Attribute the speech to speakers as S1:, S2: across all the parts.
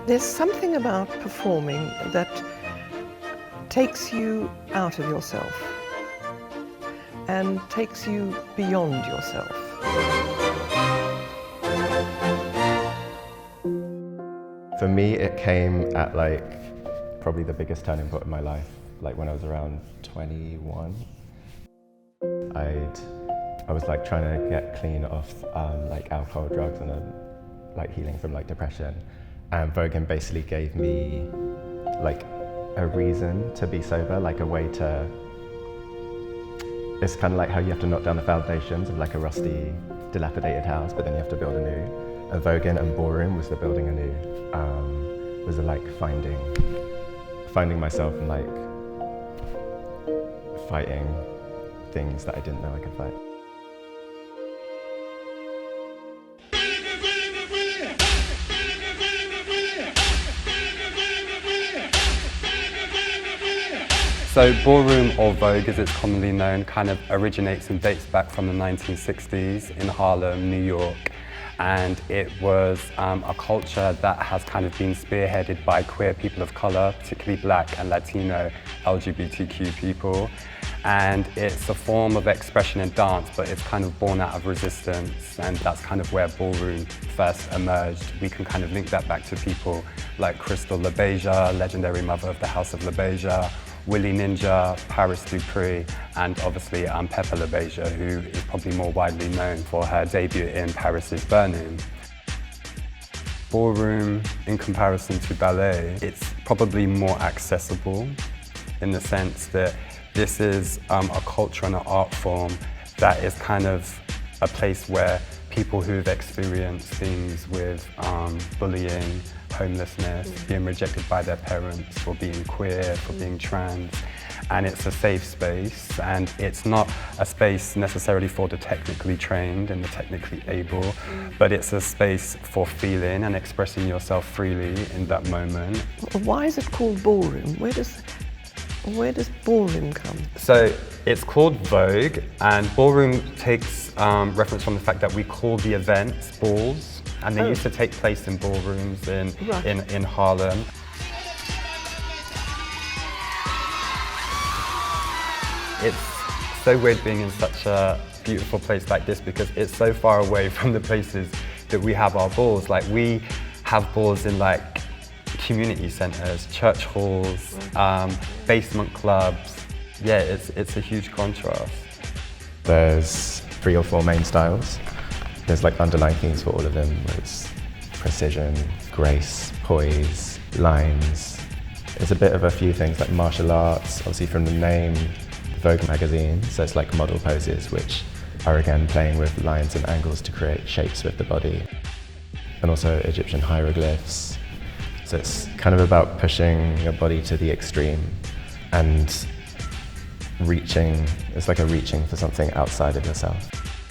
S1: There's something about performing that takes you out of yourself and takes you beyond yourself.
S2: For me, it came at probably the biggest turning point in my life, when I was around 21. I was trying to get clean off alcohol, drugs, and healing from depression. And Vogan basically gave me a reason to be sober, a way to. It's kind of like how you have to knock down the foundations of a rusty, dilapidated house, but then you have to build anew. And Vogan and Ballroom was the building anew. Was finding myself and fighting things that I didn't know I could fight.
S3: So Ballroom, or Vogue as it's commonly known, kind of originates and dates back from the 1960s in Harlem, New York. And it was a culture that has kind of been spearheaded by queer people of color, particularly Black and Latino LGBTQ people. And it's a form of expression in dance, but it's kind of born out of resistance, and that's kind of where Ballroom first emerged. We can kind of link that back to people like Crystal LaBeija, legendary mother of the House of LaBeija, Willie Ninja, Paris Dupree, and obviously Pepper LaBeija, who is probably more widely known for her debut in Paris's Ballroom. Ballroom, in comparison to ballet, it's probably more accessible in the sense that this is a culture and an art form that is kind of a place where people who've experienced things with bullying, homelessness, being rejected by their parents, for being queer, for being trans. And it's a safe space, and it's not a space necessarily for the technically trained and the technically able, but it's a space for feeling and expressing yourself freely in that moment.
S1: Why is it called Ballroom? Where does Ballroom come?
S3: So it's called Vogue, and Ballroom takes reference from the fact that we call the events balls. And they used to take place in ballrooms in Harlem. It's so weird being in such a beautiful place like this because it's so far away from the places that we have our balls. We have balls in community centres, church halls, basement clubs. Yeah, it's a huge contrast.
S2: There's 3 or 4 main styles. There's underlying themes for all of them. It's precision, grace, poise, lines. It's a bit of a few things like martial arts, obviously from the name, Vogue magazine. So it's model poses, which are again playing with lines and angles to create shapes with the body. And also Egyptian hieroglyphs. So it's kind of about pushing your body to the extreme and reaching. It's like a reaching for something outside of yourself.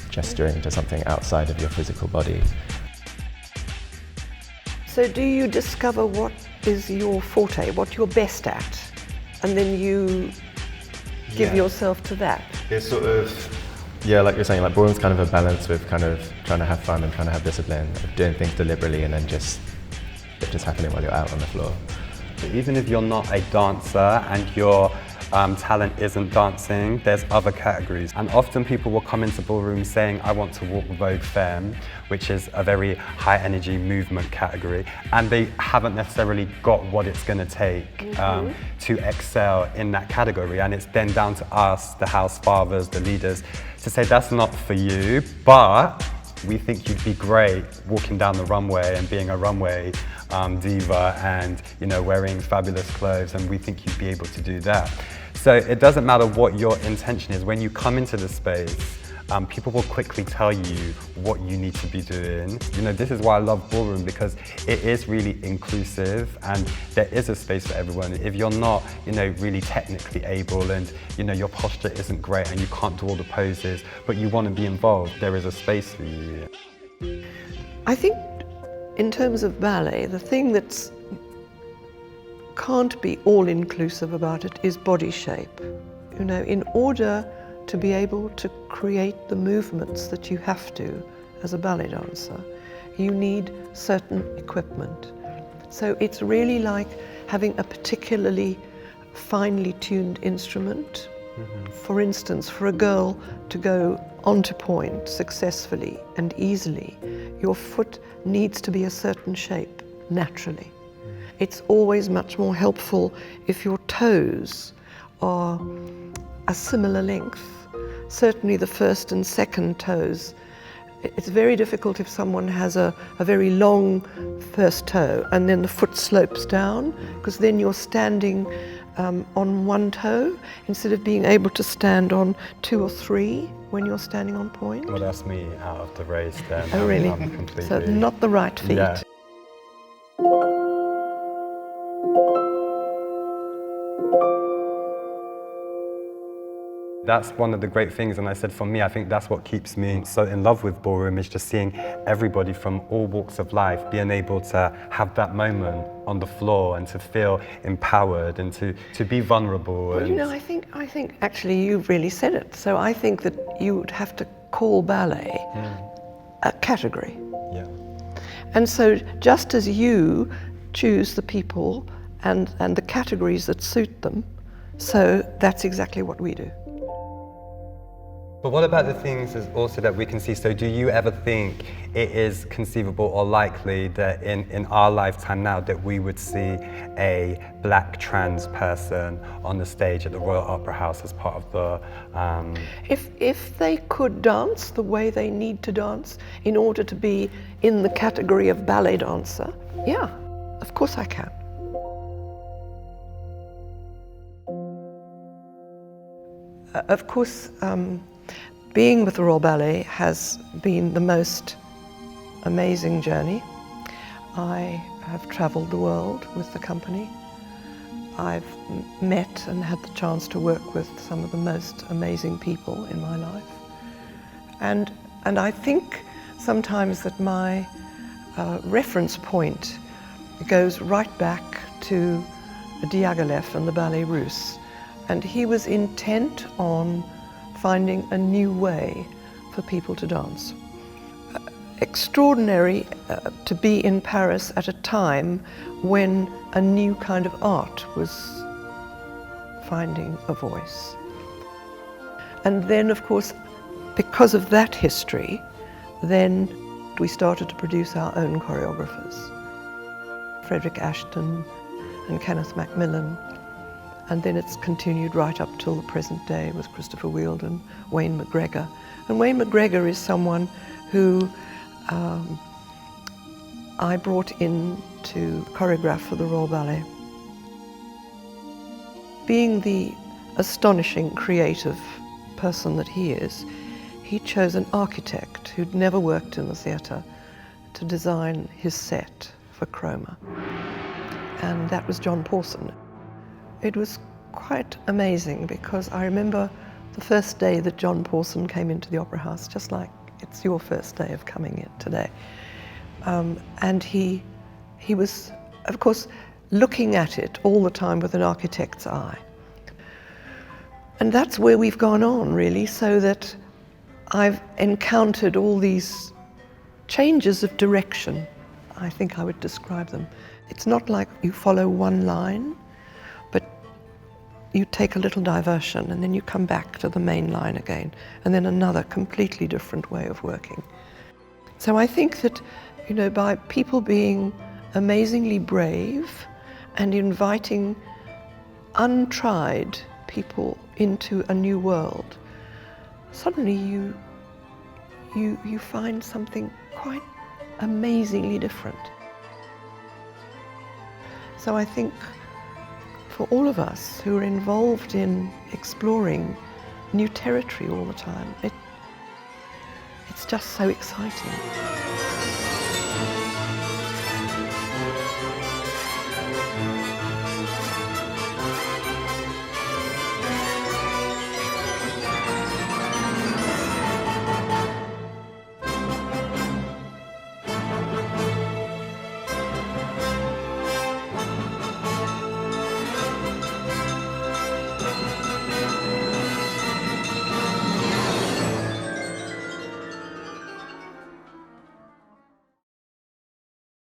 S2: Gesturing to something outside of your physical body.
S1: So do you discover what is your forte, what you're best at, and then you give yourself to that?
S2: It's sort of, like you're saying, ballroom's kind of a balance with kind of trying to have fun and trying to have discipline, of doing things deliberately and then it just happening while you're out on the floor.
S3: But even if you're not a dancer and your talent isn't dancing, there's other categories. And often people will come into Ballroom saying, I want to walk Vogue Femme, which is a very high energy movement category. And they haven't necessarily got what it's going to take to excel in that category. And it's then down to us, the house fathers, the leaders, to say that's not for you, but we think you'd be great walking down the runway and being a runway diva and wearing fabulous clothes, and we think you'd be able to do that. So it doesn't matter what your intention is. When you come into the space, people will quickly tell you what you need to be doing. This is why I love Ballroom, because it is really inclusive and there is a space for everyone. If you're not, really technically able and, your posture isn't great and you can't do all the poses, but you want to be involved, there is a space for you.
S1: I think in terms of ballet, the thing that's can't be all-inclusive about it is body shape. In order to be able to create the movements that you have to as a ballet dancer, you need certain equipment. So it's really like having a particularly finely tuned instrument. For instance, for a girl to go onto point successfully and easily, your foot needs to be a certain shape naturally. It's always much more helpful if your toes are a similar length. Certainly the first and second toes. It's very difficult if someone has a very long first toe and then the foot slopes down, because then you're standing on one toe instead of being able to stand on 2 or 3 when you're standing on point.
S3: Well, that's me out of the race then.
S1: Oh, really?
S3: I'm completely...
S1: So not the right feet.
S3: Yeah. That's one of the great things, and I said for me, I think that's what keeps me so in love with ballroom, is just seeing everybody from all walks of life being able to have that moment on the floor and to feel empowered and to be vulnerable.
S1: Well, you know, I think actually you've really said it. So I think that you would have to call ballet a category.
S3: Yeah.
S1: And so just as you choose the people and the categories that suit them, so that's exactly what we do.
S3: But what about the things also that we can see? So do you ever think it is conceivable or likely that in our lifetime now that we would see a black trans person on the stage at the Royal Opera House as part of the...
S1: If they could dance the way they need to dance in order to be in the category of ballet dancer, yeah, of course I can. Of course, being with the Royal Ballet has been the most amazing journey. I have travelled the world with the company. I've met and had the chance to work with some of the most amazing people in my life. And I think sometimes that my reference point goes right back to Diaghilev and the Ballet Russe. And he was intent on finding a new way for people to dance. Extraordinary to be in Paris at a time when a new kind of art was finding a voice. And then, of course, because of that history, then we started to produce our own choreographers. Frederick Ashton and Kenneth Macmillan. And then it's continued right up till the present day with Christopher Wheeldon and Wayne McGregor. And Wayne McGregor is someone who I brought in to choreograph for the Royal Ballet. Being the astonishing creative person that he is, he chose an architect who'd never worked in the theatre to design his set for Chroma. And that was John Pawson. It was quite amazing because I remember the first day that John Pawson came into the Opera House, just like it's your first day of coming in today. And he was, of course, looking at it all the time with an architect's eye. And that's where we've gone on, really, so that I've encountered all these changes of direction. I think I would describe them. It's not like you follow one line, but you take a little diversion and then you come back to the main line again, and then another completely different way of working. So I think that, you know, by people being amazingly brave and inviting untried people into a new world, suddenly you find something quite amazingly different. So I think for all of us who are involved in exploring new territory all the time, it's just so exciting.